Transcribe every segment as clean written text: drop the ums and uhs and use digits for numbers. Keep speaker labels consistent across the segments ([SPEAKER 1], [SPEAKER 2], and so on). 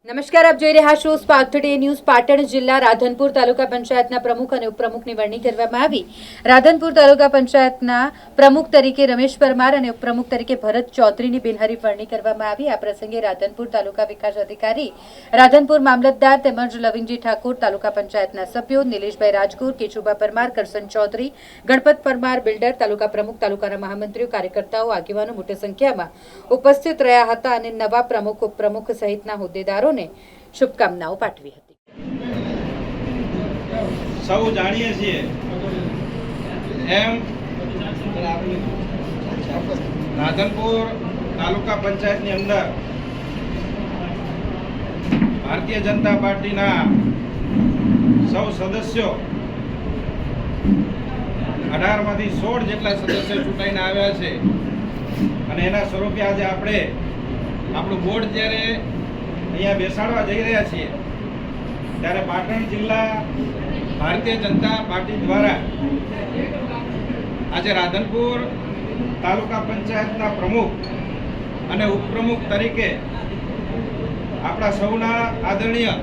[SPEAKER 1] નમસ્કાર, આપ જોઈ રહ્યા છો સ્પાર્ક ટુડે ન્યૂઝ। પાટણ જિલ્લા રાધનપુર તાલુકા પંચાયતના પ્રમુખ અને ઉપપ્રમુખની વરણી કરવામાં આવી। રાધનપુર તાલુકા પંચાયતના પ્રમુખ તરીકે રમેશ પરમાર અને ઉપપ્રમુખ તરીકે ભરત ચૌધરીની બિનહરીફ વરણી કરવામાં આવી। આ પ્રસંગે રાધનપુર તાલુકા વિકાસ અધિકારી, રાધનપુર મામલતદાર તેમજ લવિંગજી ઠાકોર, તાલુકા પંચાયતના સભ્યો નિલેશભાઈ રાજગુર, કેશુભા પરમાર, કરશન ચૌધરી, ગણપત પરમાર બિલ્ડર, તાલુકા પ્રમુખ, તાલુકાના મહામંત્રીઓ, કાર્યકર્તાઓ, આગેવાનો મોટી સંખ્યામાં ઉપસ્થિત રહ્યા હતા અને નવા પ્રમુખ, ઉપપ્રમુખ સહિતના હોદ્દેદારો શુભકામનાઓ પાઠવી હતી।
[SPEAKER 2] સૌ જાણીએ છીએ એમ રાધનપુર તાલુકા પંચાયતની અંદર ભારતીય જનતા પાર્ટીના સૌ સદસ્યો 18માંથી 16 જેટલા સદસ્યો ચૂંટાઈને આવ્યા છે અને એના સ્વરૂપે આજે આપણે આપણું બોર્ડ જ્યારે અહીંયા બેસાડવા જઈ રહ્યા છીએ ત્યારે પાટણ જિલ્લા ભારતીય જનતા પાર્ટી દ્વારા આજે રાધનપુર તાલુકા પંચાયતના પ્રમુખ અને ઉપપ્રમુખ તરીકે આપણા સૌના આદરણીય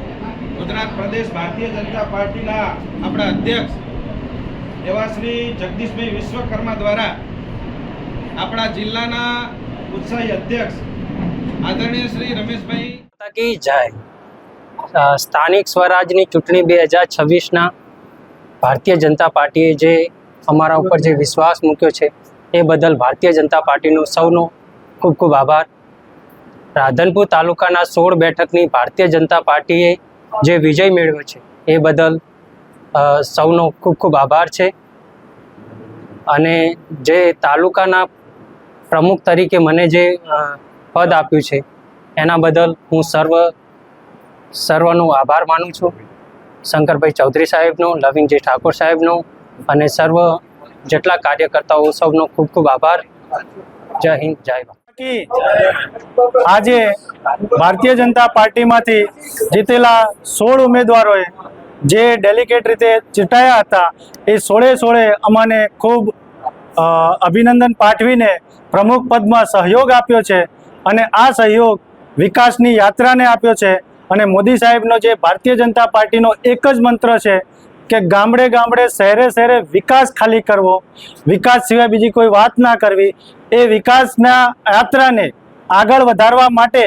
[SPEAKER 2] ગુજરાત પ્રદેશ ભારતીય જનતા પાર્ટીના આપણા અધ્યક્ષ એવા શ્રી જગદીશભાઈ વિશ્વકર્મા દ્વારા આપણા જિલ્લાના ઉત્સાહી અધ્યક્ષ આદરણીય શ્રી રમેશભાઈ
[SPEAKER 3] की जाए स्थानिक स्वराजनी चूंटणी 2026 भारतीय जनता पार्टीए जे अमरा पर जे विश्वास मूक्यो छे ए बदल भारतीय जनता पार्टी सौनो खूब खूब आभार। राधनपुर तालुकाना 16 बेठकनी भारतीय जनता पार्टीए जे विजय मेळव्यो छे ए बदल सौनो खूब खूब आभार छे। अने जे तालुकाना प्रमुख तरीके मने जे पद आप्युं छे एना बदल हूँ सर्वनो आभार मानु छूँ। शंकरभाई चौधरी साहेबनो, लविंगजी ठाकोर साहेबनो अने सर्व जेटला कार्यकर्ताओ सबनो खूब खूब आभार। जय हिंद, जय भारत।
[SPEAKER 4] आज भारतीय जनता पार्टी मांथी जीतेला 16 उम्मीदवारों जे डेलिकेट रीते चूंटाया हता ए 16 अमने खूब अभिनंदन पाठवीने प्रमुख पद में सहयोग आप्यो छे अने आ सहयोग विकासनी यात्राने आप्यो छे। अने मोदी साहेबनो जे भारतीय जनता पार्टीनो एक ज मंत्र छे के गामडे गामडे शहरे शहरे विकास खाली करवो, विकास सिवाय बीजी कोई बात ना करवी। ए विकासना यात्राने आगळ वधारवा माटे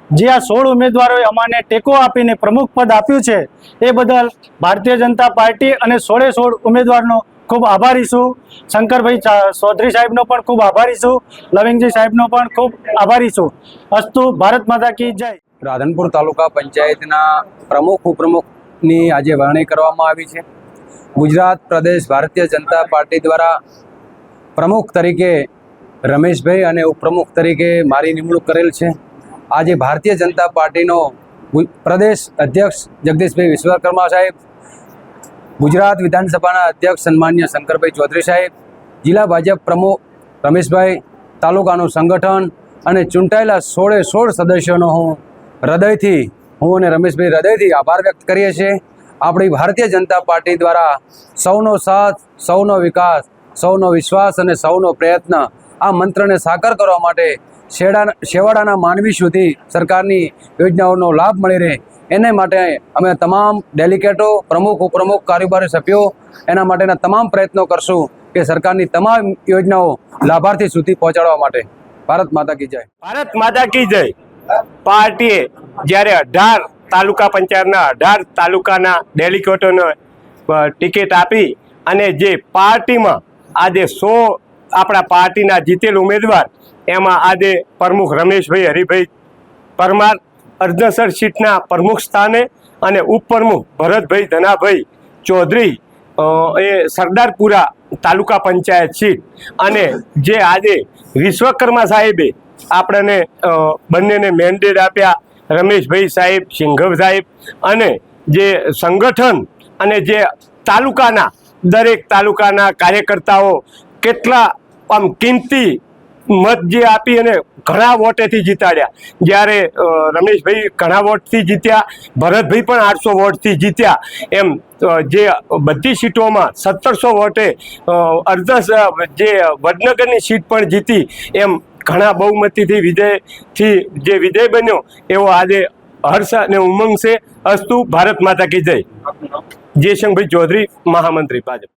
[SPEAKER 4] जे आ 16 उम्मीदवारोए अमाने टेको आपीने प्रमुख पद आप्युं छे ए बदल भारतीय जनता पार्टी अने 16 उम्मीदवारनो खूब आभारी छूं। शंकरभाई चौधरी साहेबनो पण खूब आभारी छूं, लविंगजी साहेबनो पण खूब आभारी छूं। अस्तु, भारत माता की जय।
[SPEAKER 5] राधनपुर तालुका पंचायतना प्रमुख उपप्रमुखनी आज वरणी करवामां आवी छे। गुजरात प्रदेश भारतीय जनता पार्टी द्वारा प्रमुख तरीके रमेशभाई अने उपप्रमुख तरीके मारी निमणूक करेल छे। आज भारतीय जनता पार्टीनो प्रदेश अध्यक्ष जगदीशभाई विश्वकर्मा साहेब, गुजरात विधानसभाना अध्यक्ष सन्मान्य शंकरभाई चौधरी साहेब, जिला भाजप प्रमुख रमेशभाई, तालुकाનું संगठन અને ચૂંટાયેલા 16 સદસ્યોનો હું અને રમેશભાઈ હૃદયથી આભાર વ્યક્ત કરીએ છીએ। આપણી ભારતીય જનતા પાર્ટી દ્વારા સૌનો સાથ, સૌનો વિકાસ, સૌનો વિશ્વાસ અને સૌનો પ્રયત્ન આ મંત્રને સાકાર કરવા માટે છેવાડાના માનવી સુધી સરકારની યોજનાઓનો લાભ મળી રહે એને માટે અમે તમામ ડેલિગેટો, પ્રમુખ, ઉપપ્રમુખ, કારોબારી સભ્યો એના માટેના તમામ પ્રયત્નો કરશું કે સરકારની તમામ યોજનાઓ લાભાર્થી સુધી પહોંચાડવા માટે। ભારત માતા કી જય।
[SPEAKER 4] ભારત માતા કી જય। પાર્ટીએ જ્યારે 18 તાલુકા પંચાયતના 18 તાલુકાના ડેલિગેટોને ટિકિટ આપી અને જે પાર્ટીમાં આજે 100 આપણા પાર્ટીના જીતેલ ઉમેદવાર એમાં આજે પ્રમુખ રમેશભાઈ હરિભાઈ પરમાર અર્ધસર સીટના પ્રમુખ સ્થાને અને ઉપપ્રમુખ ભરતભાઈ ધનાભાઈ ચૌધરી એ સરદારપુરા તાલુકા પંચાયત સીટ અને જે આજે વિશ્વકર્મા સાહેબે આપણને બંનેને મેન્ડેટ આપ્યા, રમેશભાઈ સાહેબ, સિંઘવ સાહેબ અને જે સંગઠન અને જે તાલુકાના દરેક તાલુકાના કાર્યકર્તાઓ કેટલા આમ કિંમતી મત જે આપી અને ઘણા વોટેથી જીતાડ્યા। જ્યારે રમેશભાઈ ઘણા વોટથી જીત્યા, ભરતભાઈ પણ 800 વોટથી જીત્યા, એમ જે બધી સીટોમાં 1700 વોટે અર્ધ જે વડનગરની સીટ પણ જીતી, એમ ઘણા બહુમતીથી વિજય બન્યો એવો આજે હર્ષ અને ઉમંગ છે. અસ્તુ ભારત માતા કી જય. જયશંકરભાઈ ચૌધરી, મહામંત્રી ભાજપ.